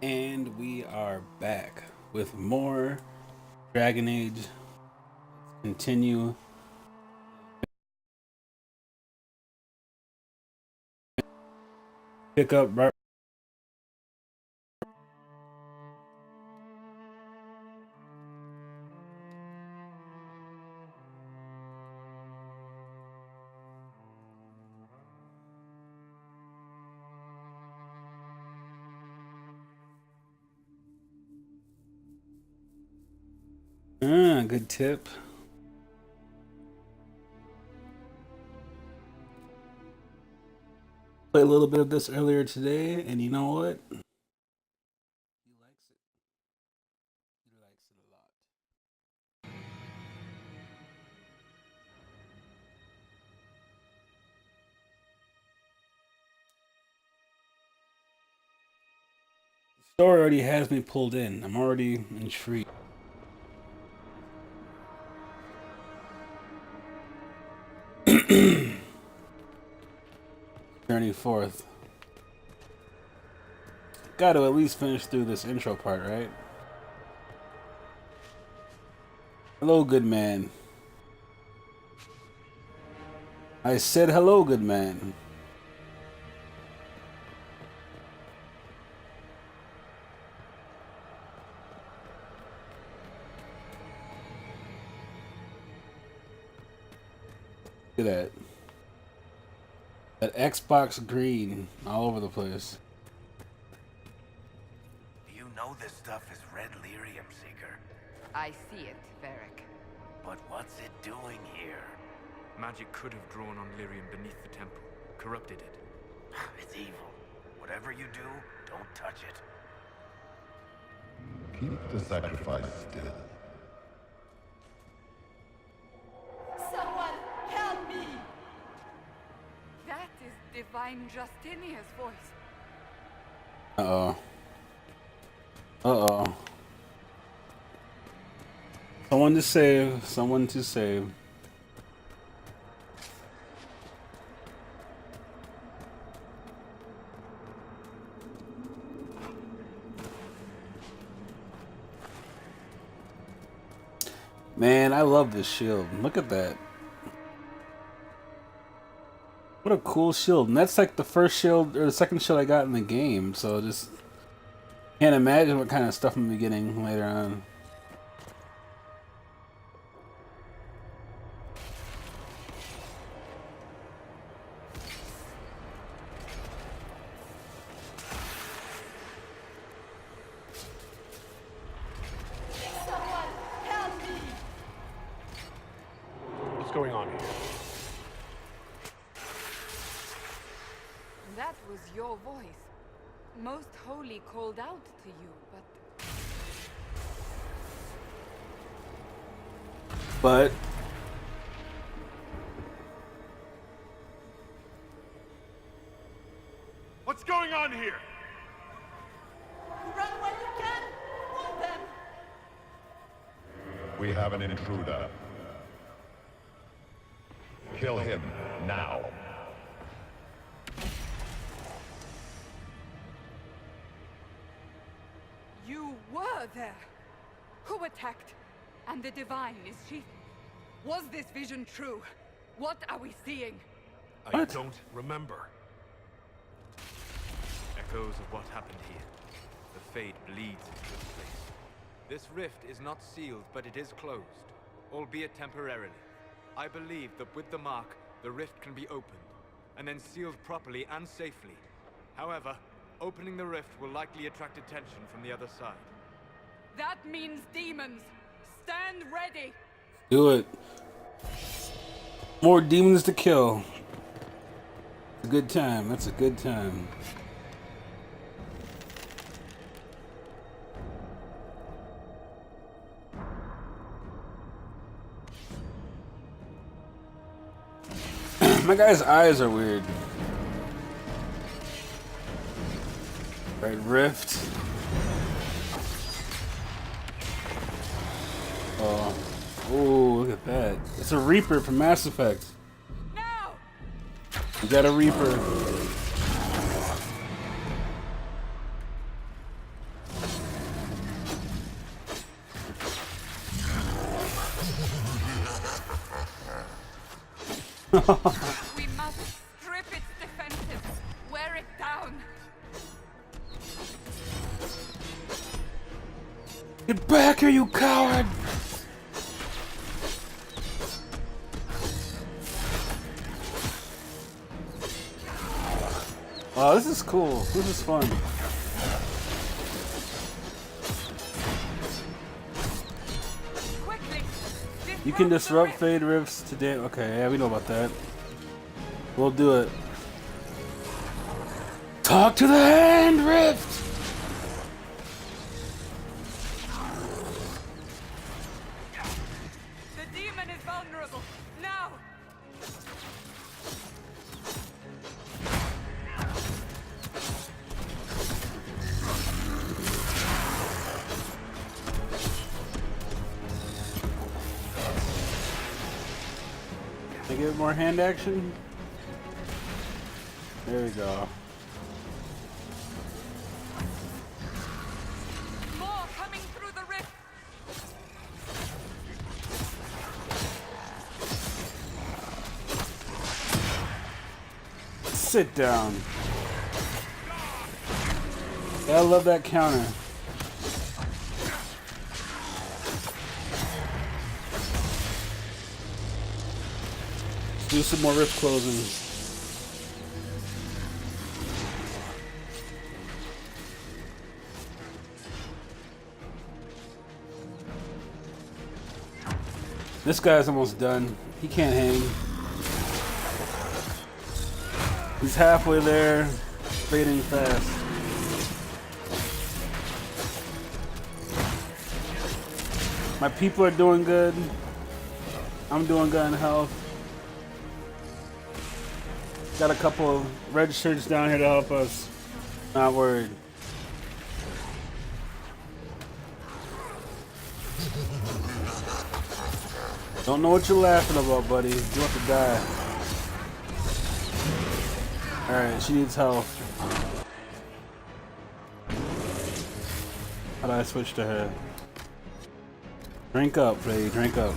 And we are back with more Dragon Age. Let's continue. Pick up right. Good tip. Played a little bit of this earlier today, and you know what? He likes it. He likes it a lot. The story already has me pulled in. I'm already intrigued. 34th. Got to at least finish through this intro part, right? Hello, good man. I said hello, good man. Look at that. That Xbox green all over the place. You know this stuff is red lyrium, Seeker. I see it, Varric. But what's it doing here? Magic could have drawn on lyrium beneath the temple, corrupted it. It's evil. Whatever you do, don't touch it. Keep the sacrifice still. Someone help me! That is Divine Justinia's voice. Uh-oh. Uh-oh. Someone to save. Someone to save. Man, I love this shield. Look at that. What a cool shield. And that's like the first shield or the second shield I got in the game. So just can't imagine what kind of stuff I'm gonna be getting later on. Someone help me! What's going on here? That was your voice. Most Holy called out to you, But What's going on here? run when you can! Hold them! We have an intruder. Kill him now. You were there! Who attacked? And the Divine, is she? Was this vision true? What are we seeing? I don't remember. Echoes of what happened here. The fade bleeds into this place. This rift is not sealed, but it is closed, albeit temporarily. I believe that with the mark, the rift can be opened, and then sealed properly and safely. However, opening the rift will likely attract attention from the other side. That means demons! Stand ready! do it. More demons to kill. It's a good time. That's a good time. My guy's eyes are weird. Right, rift. Oh, look at that. It's a Reaper from Mass Effect. Now! You got a Reaper. We must strip its defenses, wear it down. Get back here, you coward! Oh, this is cool. This is fun. Quickly! You can disrupt the fade rifts today. Okay, yeah, we know about that. We'll do it. Talk to the hand rift! The demon is vulnerable. Now! Can I give it more hand action? There we go. More coming through the rift. Sit down. I love that counter. Let's do some more rift closing. This guy's almost done. He can't hang. He's halfway there, fading fast. My people are doing good. I'm doing good in health. Got a couple of red shirts down here to help us. Not worried. Don't know what you're laughing about, buddy. You want to die. Alright, she needs help. How do I switch to her? Drink up, Freddy. Drink up.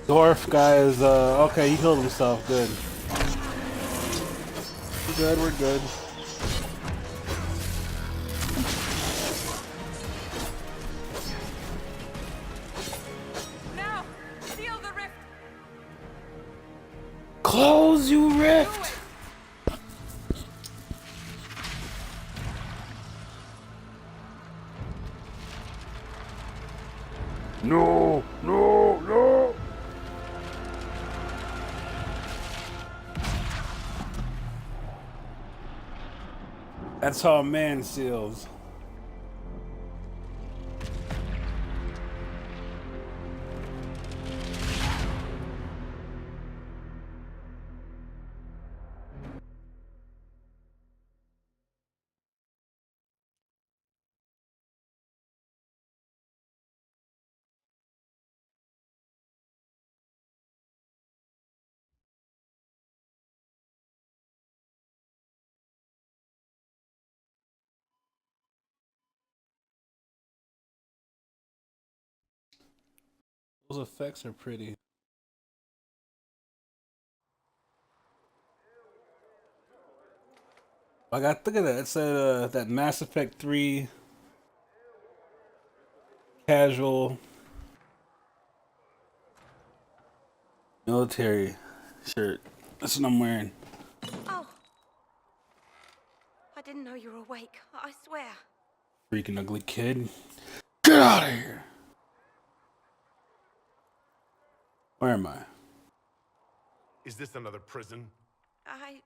Dwarf guy is, okay, he healed himself, good. We're good. Now! Seal the rift! Close, you rift! No, no, no! That's how a man seals. Those effects are pretty. I got, look at that. It said that Mass Effect 3 casual military shirt. That's what I'm wearing. Oh. I didn't know you were awake. I swear. Freaking ugly kid. Get out of here. Where am I? Is this another prison? I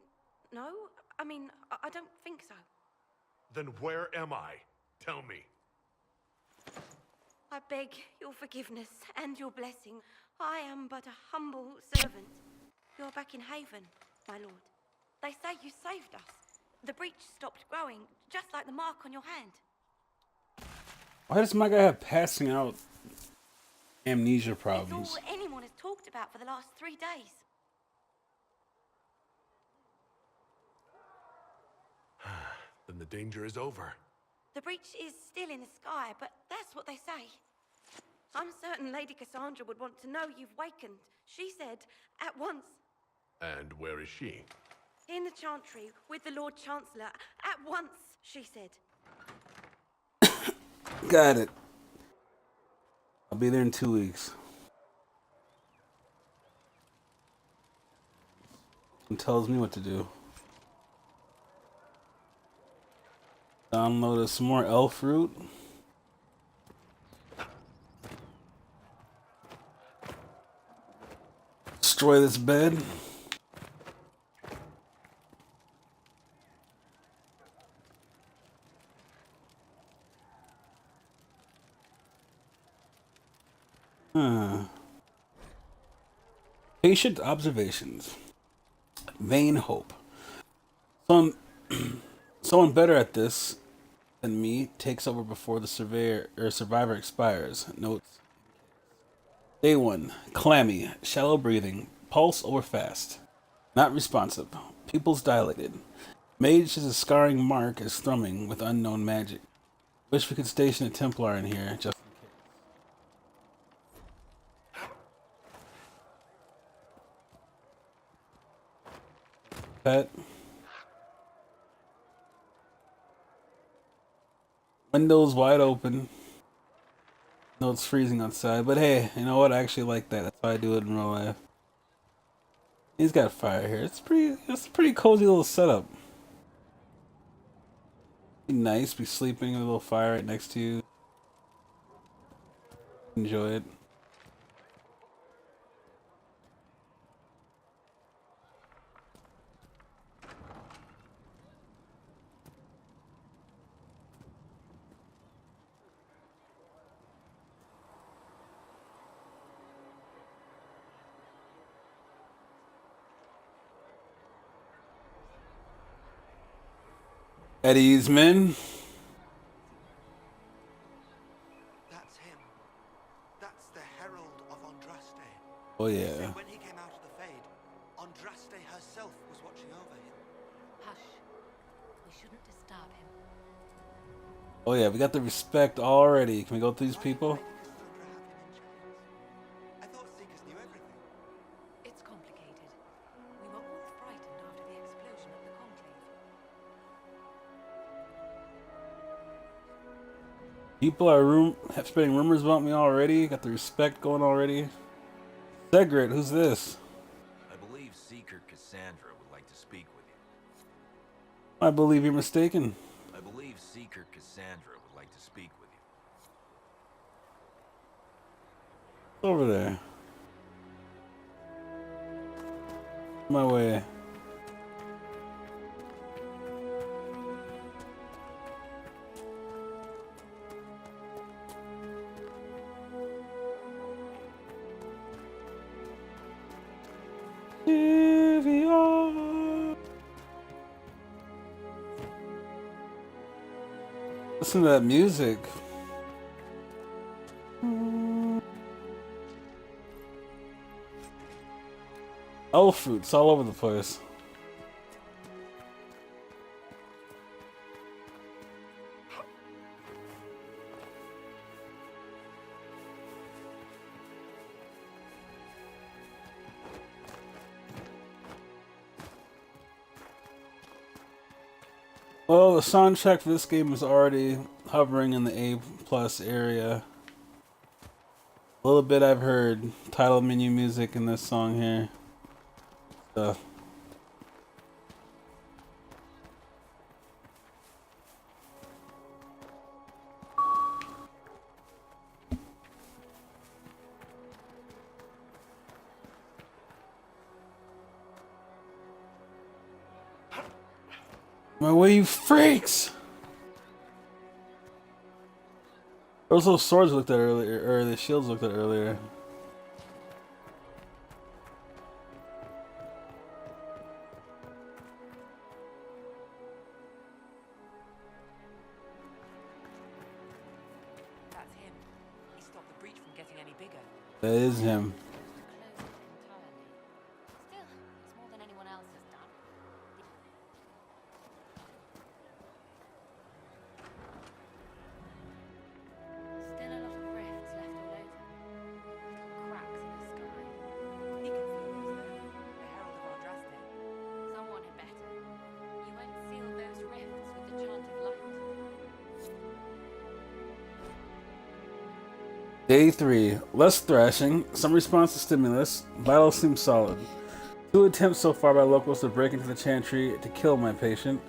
know. I mean, I don't think so. Then where am I? Tell me. I beg your forgiveness and your blessing. I am but a humble servant. You're back in Haven, my lord. They say you saved us. The breach stopped growing, just like the mark on your hand. Why does my guy have passing out amnesia It's problems? all anyone has talked about for the last 3 days. Then the danger is over. The breach is still in the sky, but that's what they say. I'm certain Lady Cassandra would want to know you've wakened. She said, at once. And where is she? In the Chantry, with the Lord Chancellor. At once, she said. Got it. I'll be there in 2 weeks. He tells me what to do. Download some more elf fruit. Destroy this bed. Patient observations. Vain hope. Someone better at this than me takes over before the survivor expires. Notes. Day 1. Clammy, shallow breathing, pulse over fast. Not responsive. Pupils dilated. Mage is a scarring mark as thrumming with unknown magic. Wish we could station a Templar in here just in case. Pet. Windows wide open. No, it's freezing outside, but hey, you know what? I actually like that. That's why I do it in real life. He's got fire here. It's a pretty cozy little setup. Be nice, be sleeping with a little fire right next to you. Enjoy it. Eddie's men. That's him. That's the Herald of Andraste. Oh They yeah. say when he came out of the Fade, Andraste herself was watching over him. Hush. We shouldn't disturb him. Oh yeah, we got the respect already. Can we go through these people? Why did Lady Cassandra have him in chains? I thought Seekers knew everything. It's complicated. We were all frightened after the explosion at the Conclave. People are spreading rumors about me already. Got the respect going already. Segret, who's this? I believe Seeker Cassandra would like to speak with you. I believe you're mistaken. I believe Seeker Cassandra would like to speak with you. Over there. My way. Listen to that music. Elf fruits all over the place. Well, the soundtrack for this game is already hovering in the A+ area. A little bit I've heard title menu music in this song here. Stuff. My way, you freaks! Those little swords we looked at earlier, or the shields we looked at earlier. That's him. He stopped the breach from getting any bigger. That is him. Still, it's more than anyone else has done. Still a lot of rifts left all over. Little cracks in the sky. He can see those there. The Herald of Andraste. Someone had better. You won't seal those rifts with the chanted light. Day 3. Less thrashing, some response to stimulus. Battle seems solid. 2 attempts so far by locals to break into the chantry to kill my patient.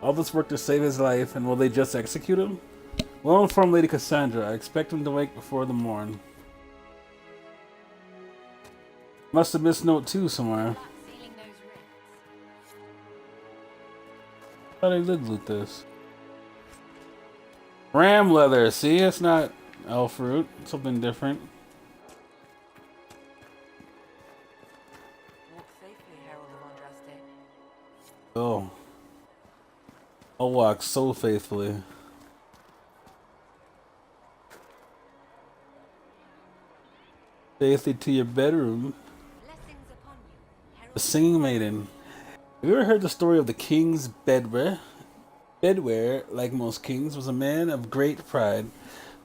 All this work to save his life, and will they just execute him? Well informed Lady Cassandra, I expect him to wake before the morn. Must have missed note 2 somewhere. About sealing those rifts. Thought I did loot this. Ram leather, see? It's not elf fruit. Something different. Walk safely, Herald of Andraste. Oh. I'll walk so faithfully. Safely to your bedroom. Blessings upon you, Herald. The Singing Maiden. Have you ever heard the story of the king's Bedwyr? Bedwyr, like most kings, was a man of great pride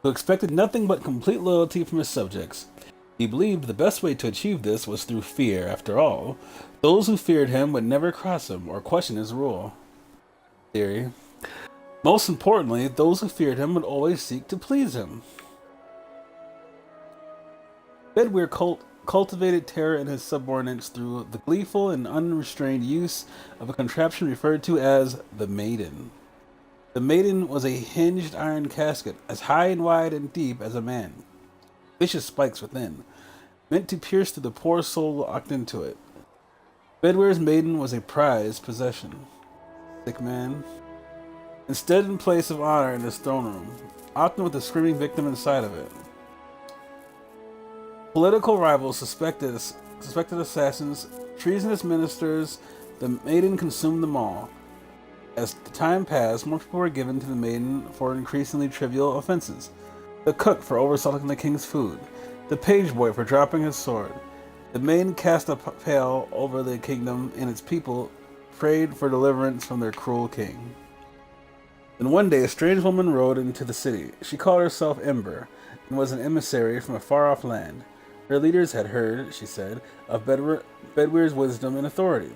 who expected nothing but complete loyalty from his subjects. He believed the best way to achieve this was through fear. After all, those who feared him would never cross him or question his rule. Theory. Most importantly, those who feared him would always seek to please him. Bedwyr cultivated terror in his subordinates through the gleeful and unrestrained use of a contraption referred to as the Maiden. The Maiden was a hinged iron casket, as high and wide and deep as a man. Vicious spikes within, meant to pierce through the poor soul locked into it. Bedwyr's Maiden was a prized possession. Sick man. Instead, in place of honor in his throne room, often with a screaming victim inside of it. Political rivals, suspected assassins, treasonous ministers, the Maiden consumed them all. As the time passed, more people were given to the Maiden for increasingly trivial offenses. The cook for oversalting the king's food, the page boy for dropping his sword. The Maiden cast a pall over the kingdom, and its people prayed for deliverance from their cruel king. Then one day a strange woman rode into the city. She called herself Ember, and was an emissary from a far-off land. Her leaders had heard, she said, of Bedwyr's wisdom and authority.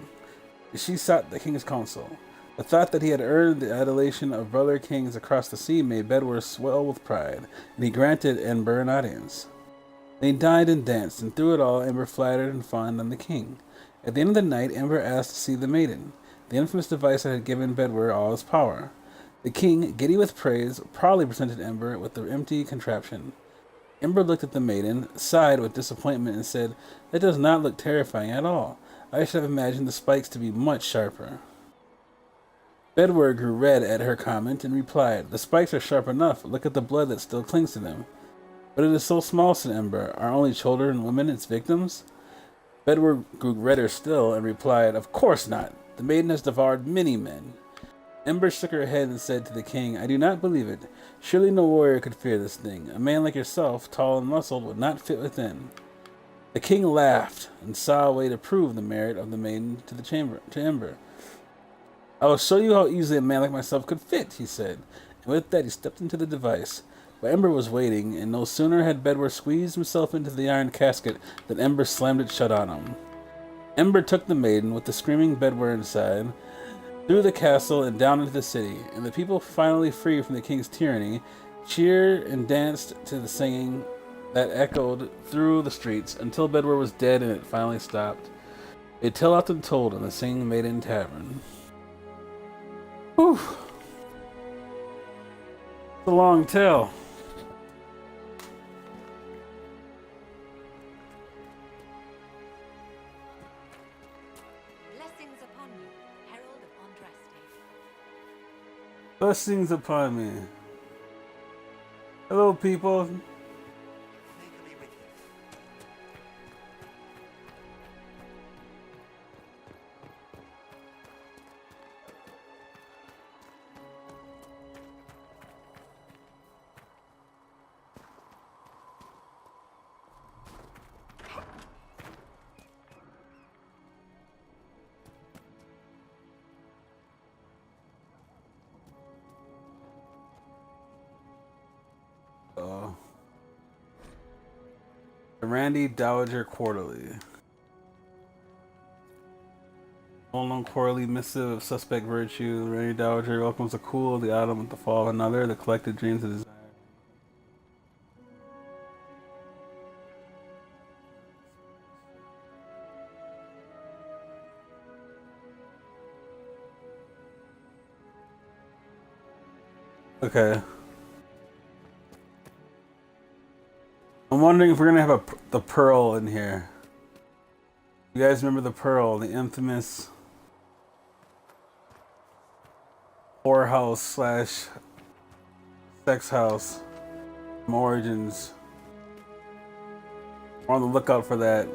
She sought the king's counsel. The thought that he had earned the adulation of brother kings across the sea made Bedwyr swell with pride, and he granted Ember an audience. They dined and danced, and through it all Ember flattered and fawned on the king. At the end of the night, Ember asked to see the maiden, the infamous device that had given Bedwyr all his power. The king, giddy with praise, proudly presented Ember with the empty contraption. Ember looked at the maiden, sighed with disappointment, and said, "That does not look terrifying at all. I should have imagined the spikes to be much sharper." Bedwyr grew red at her comment and replied, "The spikes are sharp enough. Look at the blood that still clings to them." "But it is so small," said Ember. "Are only children and women its victims?" Bedwyr grew redder still and replied, "Of course not. The maiden has devoured many men." Ember shook her head and said to the king, "I do not believe it. Surely no warrior could fear this thing. A man like yourself, tall and muscled, would not fit within." The king laughed and saw a way to prove the merit of the maiden to Ember. "I will show you how easily a man like myself could fit," he said, and with that he stepped into the device. But Ember was waiting, and no sooner had Bedwyr squeezed himself into the iron casket than Ember slammed it shut on him. Ember took the maiden, with the screaming Bedwyr inside, through the castle and down into the city, and the people, finally free from the king's tyranny, cheered and danced to the singing that echoed through the streets until Bedwyr was dead and it finally stopped. A tale often told in the Singing Maiden Tavern. Whew. It's a long tale. Blessings upon you, Herald of Andraste. Blessings upon me. Hello, people. May God be with you. The Randy Dowager Quarterly. Well-known quarterly missive of suspect virtue. The Randy Dowager welcomes the cool, the autumn with the fall of another, the collected dreams of desire. Okay. I'm wondering if we're gonna have the Pearl in here. You guys remember the Pearl, the infamous whorehouse slash sex house from Origins. We're on the lookout for that.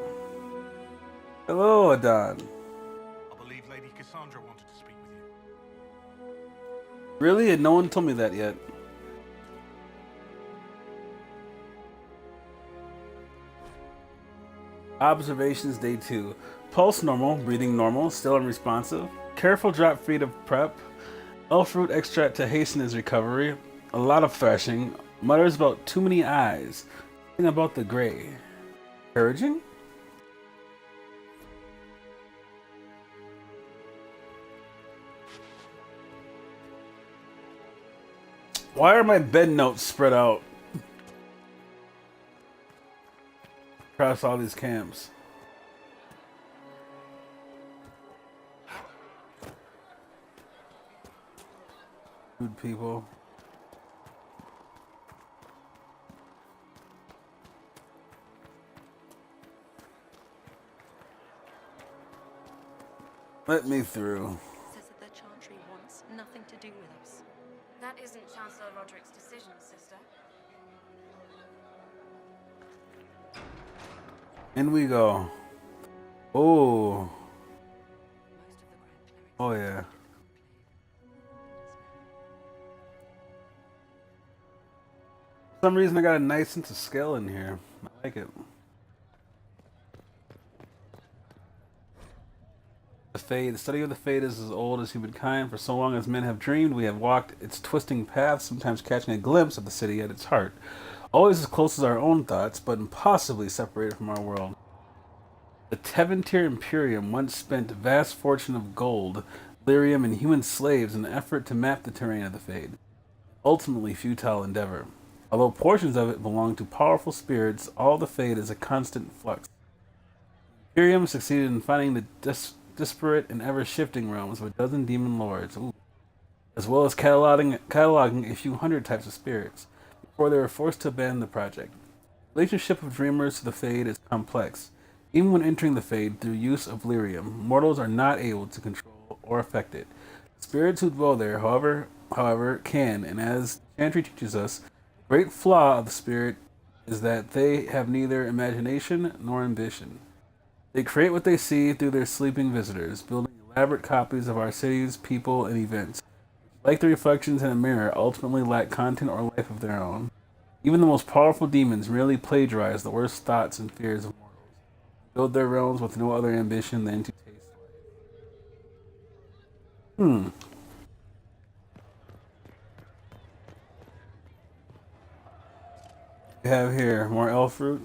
Hello, Adon. I believe Lady Cassandra wanted to speak with you. Really? And no one told me that yet. Observations day 2. Pulse normal, breathing normal, still unresponsive. Careful drop feed of prep. Elf root extract to hasten his recovery. A lot of thrashing. Mutters about too many eyes. Something about the gray. Encouraging? Why are my bed notes spread out across all these camps? Good people. Let me through. Says that the Chantry wants nothing to do with us. That isn't Chancellor Roderick's decision, sister. In we go. Oh. Oh yeah. For some reason I got a nice sense of scale in here. I like it. The Fade. The study of the Fade is as old as humankind. For so long as men have dreamed, we have walked its twisting paths, sometimes catching a glimpse of the city at its heart. Always as close as our own thoughts, but impossibly separated from our world. The Teventir Imperium once spent a vast fortune of gold, lyrium, and human slaves in an effort to map the terrain of the Fade. Ultimately futile endeavor. Although portions of it belong to powerful spirits, all the Fade is a constant flux. Imperium succeeded in finding the disparate and ever-shifting realms of a dozen demon lords, as well as cataloging a few hundred types of spirits, before they were forced to abandon the project. The relationship of dreamers to the Fade is complex. Even when entering the Fade through use of lyrium, mortals are not able to control or affect it. Spirits who dwell there, however, can, and as Chantry teaches us, the great flaw of the spirit is that they have neither imagination nor ambition. They create what they see through their sleeping visitors, building elaborate copies of our cities, people, and events. Like the reflections in a mirror, ultimately lack content or life of their own. Even the most powerful demons merely plagiarize the worst thoughts and fears of mortals, build their realms with no other ambition than to taste life. We have here more elf fruit.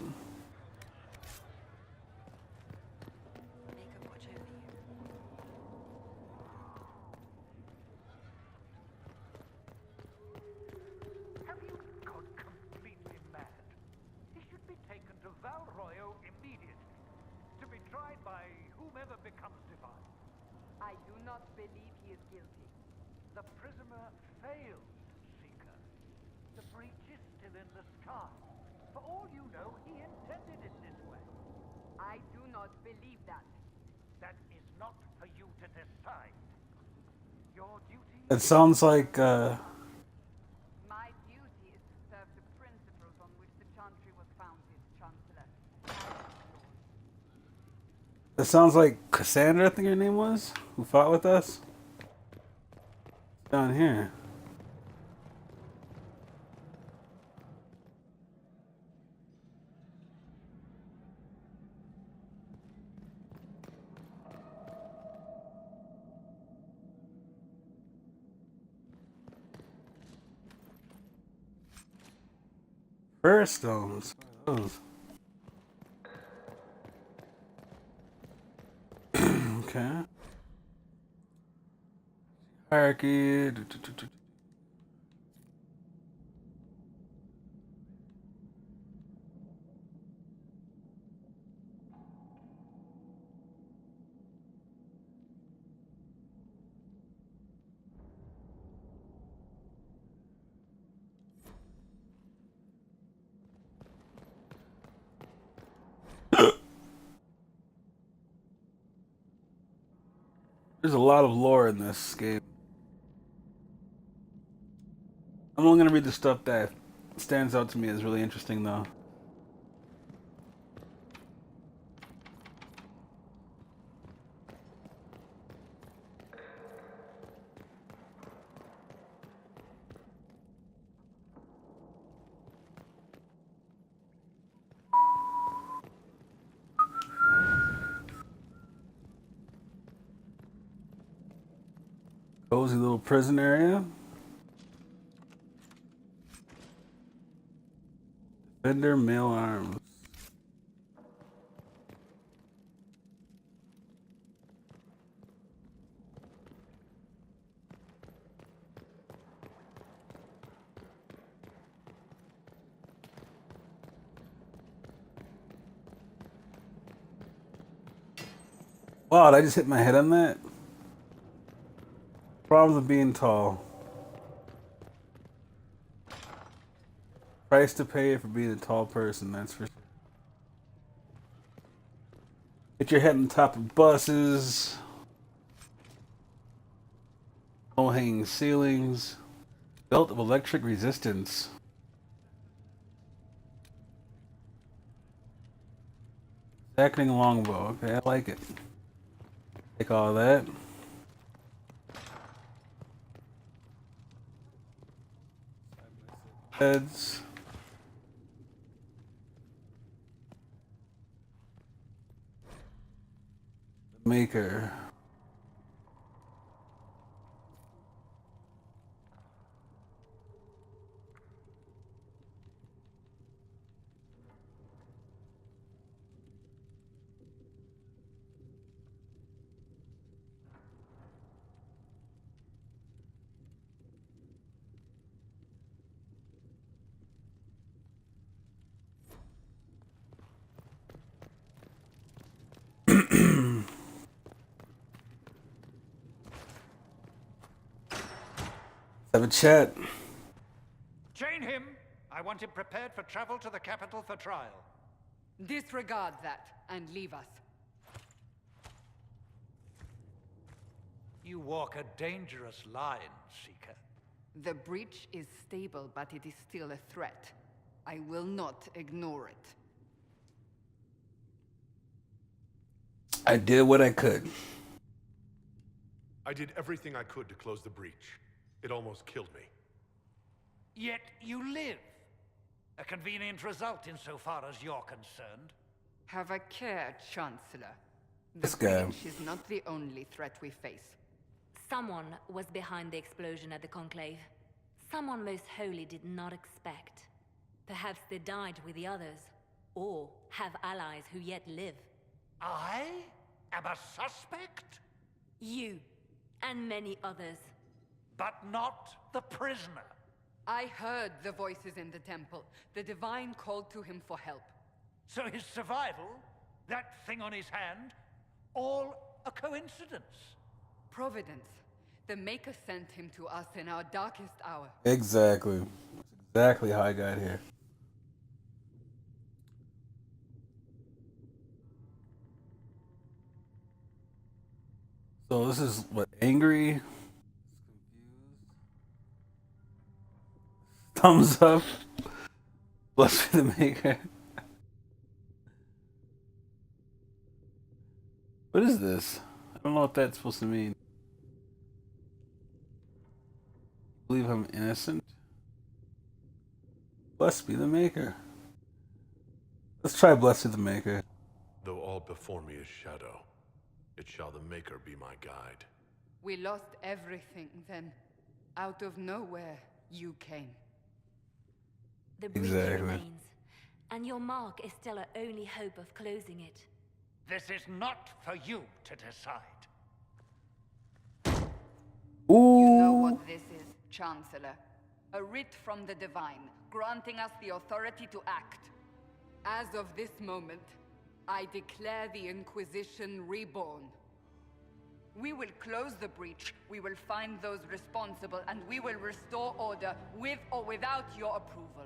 Have you gone completely mad? He should be taken to Val Royo immediately, to be tried by whomever becomes divine. I do not believe he is guilty. The prisoner failed, Seeker. The breach is still in the sky. For all you know, he intended it this way. I do not believe that. That is not for you to decide. Your duty It sounds like My duty is to serve the principles on which the Chantry was founded, Chancellor. it sounds like Cassandra, I think her name was, who fought with us. Down here. Prayer stones. Those. Okay. Hierarchy. There's a lot of lore in this game. I'm only gonna read the stuff that stands out to me as really interesting, though. Cozy little prison area. Defender male arms. Wow, did I just hit my head on that? Problems of being tall. Price to pay for being a tall person, that's for sure. Hit your head on top of buses. Low hanging ceilings. Belt of electric resistance. Acting longbow. Okay, I like it. Take all that. Heads. Maker. Have a chat. Chain him. I want him prepared for travel to the capital for trial. Disregard that and leave us. You walk a dangerous line, Seeker. The breach is stable, but it is still a threat. I will not ignore it. I did what I could. I did everything I could to close the breach. It almost killed me. Yet you live. A convenient result insofar as you're concerned. Have a care, Chancellor. The This guy. breach is not the only threat we face. Someone was behind the explosion at the Conclave. Someone Most Holy did not expect. Perhaps they died with the others, or have allies who yet live. I am a suspect? You, and many others. But not the prisoner. I heard the voices in the temple. The Divine called to him for help. So his survival, that thing on his hand, all a coincidence. Providence. The Maker sent him to us in our darkest hour. Exactly. That's exactly how I got here. So this is what, angry? Thumbs up. Blessed be the maker. What is this? I don't know what that's supposed to mean. I believe I'm innocent. Blessed be the maker. Let's try blessed be the maker. Though all before me is shadow, it shall the Maker be my guide. We lost everything then. Out of nowhere, you came. The breach Exactly. remains, and your mark is still our only hope of closing it. This is not for you to decide. You know what this is, Chancellor. A writ from the Divine, granting us the authority to act. As of this moment, I declare the Inquisition reborn. We will close the breach, we will find those responsible, and we will restore order with or without your approval.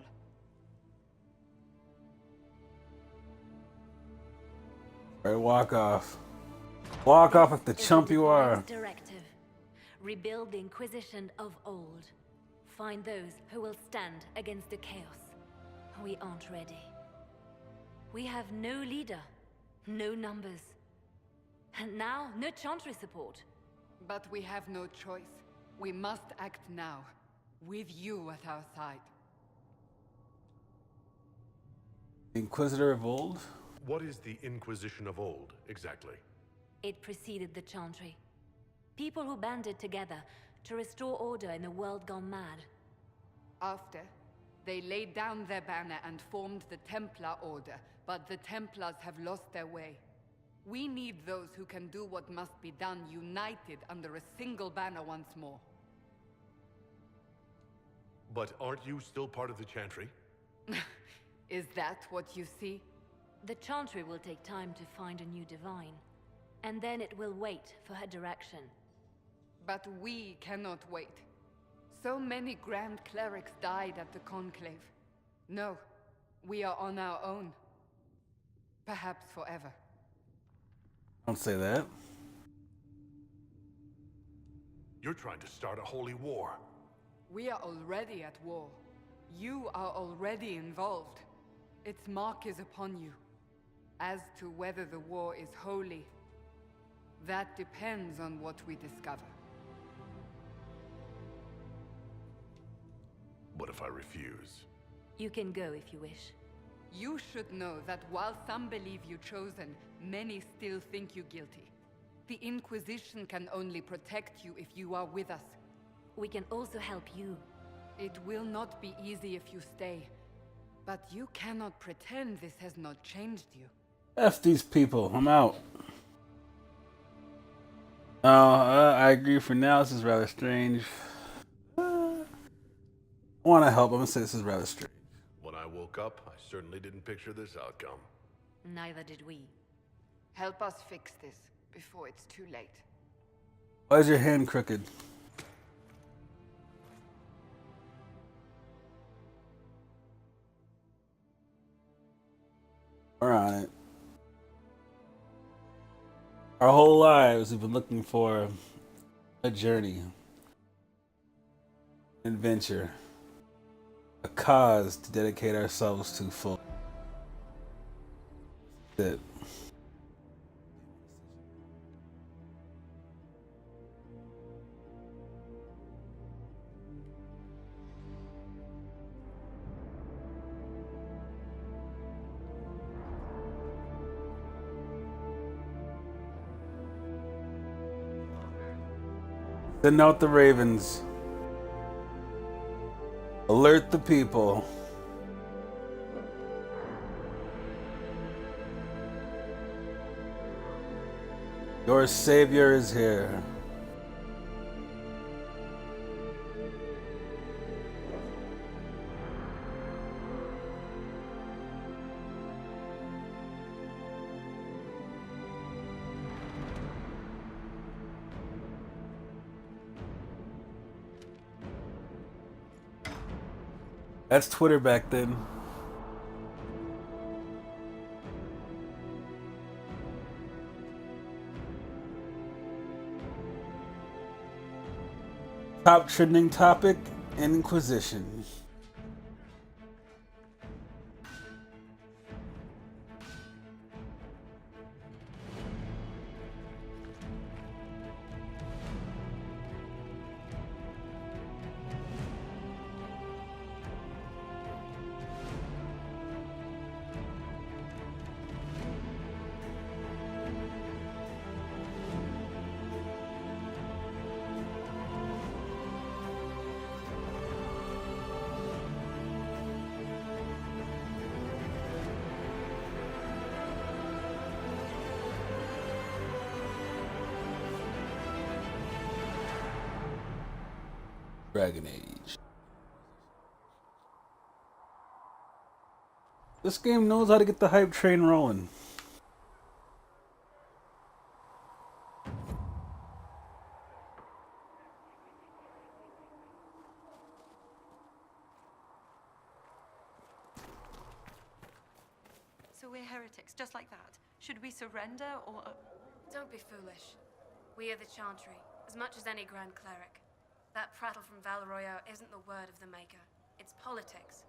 Alright, walk off. Walk off with the Is chump you Divine's are. Directive. Rebuild the Inquisition of old. Find those who will stand against the chaos. We aren't ready. We have no leader, no numbers. And now, no Chantry support. But we have no choice. We must act now, with you at our side. Inquisitor of old? What is the Inquisition of old, exactly? It preceded the Chantry. People who banded together to restore order in a world gone mad. After, they laid down their banner and formed the Templar Order, but the Templars have lost their way. We need those who can do what must be done, united under a single banner once more. But aren't you still part of the Chantry? Is that what you see? The Chantry will take time to find a new divine, and then it will wait for her direction. But we cannot wait. So many Grand Clerics died at the Conclave. No, we are on our own. Perhaps forever. Don't say that. You're trying to start a holy war. We are already at war. You are already involved. Its mark is upon you. As to whether the war is holy, that depends on what we discover. What if I refuse? You can go if you wish. You should know that while some believe you chosen, many still think you guilty. The Inquisition can only protect you if you are with us. We can also help you. It will not be easy if you stay. But you cannot pretend this has not changed you. F these people. I'm out. I agree for now. This is rather strange. I want to help. I'm going to say this is rather strange. When I woke up, I certainly didn't picture this outcome. Neither did we. Help us fix this before it's too late. Why is your hand crooked? We're on it. Our whole lives, we've been looking for a journey, an adventure, a cause to dedicate ourselves to full. That's it. Send out the ravens. Alert the people. Your savior is here. That's Twitter back then. Top trending topic, Inquisition. Dragon Age. This game knows how to get the hype train rolling. So we're heretics, just like that. Should we surrender, or... Don't be foolish. We are the Chantry, as much as any Grand Cleric. That prattle from Val Royeaux isn't the word of the Maker. It's politics.